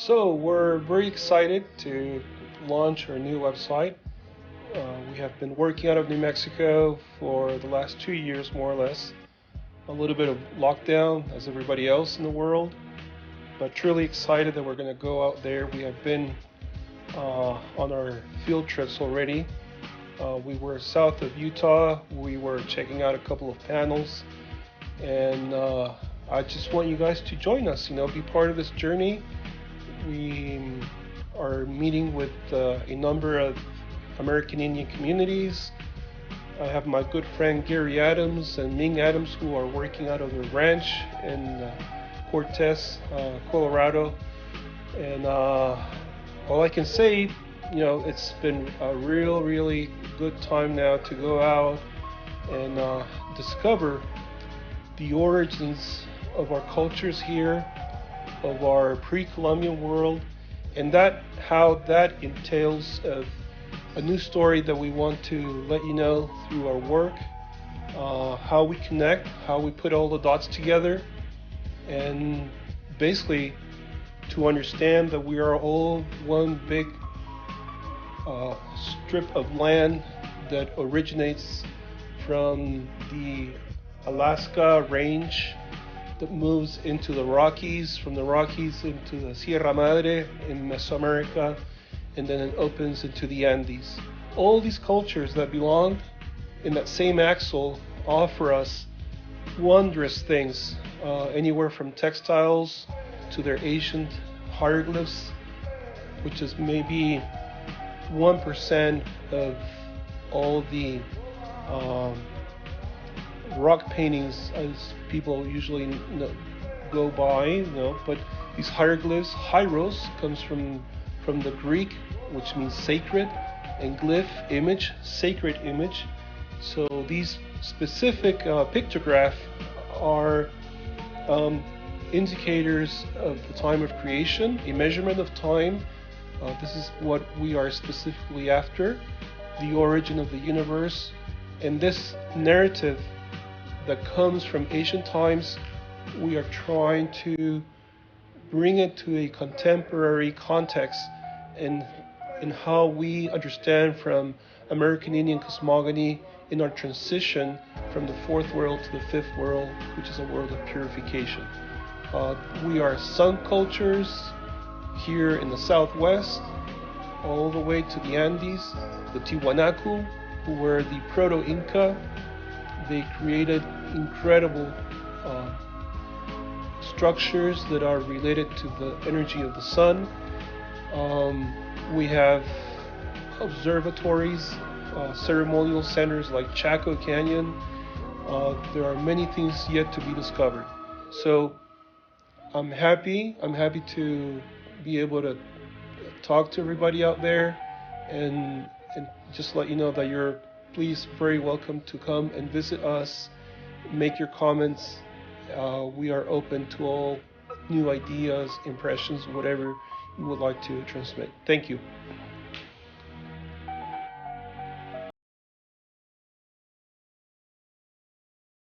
So we're very excited to launch our new website. We have been working out of New Mexico for the last 2 years, more or less. A little bit of lockdown, as everybody else in the world, but truly excited that we're going to go out there. We have been on our field trips already. We were south of Utah. We were checking out a couple of panels, and I just want you guys to join us. Be part of this journey. We are meeting with a number of American Indian communities. I have my good friend Gary Adams and Ming Adams who are working out of their ranch in Cortez, Colorado. And all I can say, it's been a really good time now to go out and discover the origins of our cultures here, of our pre-Columbian world, and how that entails of a new story that we want to let you know through our work, how we connect, how we put all the dots together, and basically to understand that we are all one big strip of land that originates from the Alaska range that moves into the Rockies, from the Rockies into the Sierra Madre in Mesoamerica, and then it opens into the Andes. All these cultures that belong in that same axle offer us wondrous things, anywhere from textiles to their ancient hieroglyphs, which is maybe 1% of all the rock paintings as people usually go by, but these hieroglyphs, hieros, comes from the Greek, which means sacred, and glyph, image, sacred image. So these specific pictographs are indicators of the time of creation, a measurement of time. This is what we are specifically after, the origin of the universe, and this narrative that comes from ancient times, we are trying to bring it to a contemporary context in how we understand from American Indian cosmogony in our transition from the fourth world to the fifth world, which is a world of purification. We are sun cultures here in the southwest, all the way to the Andes, the Tiwanaku, who were the proto-Inca. They created incredible structures that are related to the energy of the sun. We have observatories, ceremonial centers like Chaco Canyon. There are many things yet to be discovered. So I'm happy to be able to talk to everybody out there and just let you know that you're please very welcome to come and visit us, make your comments. We are open to all new ideas, impressions, whatever you would like to transmit. Thank you.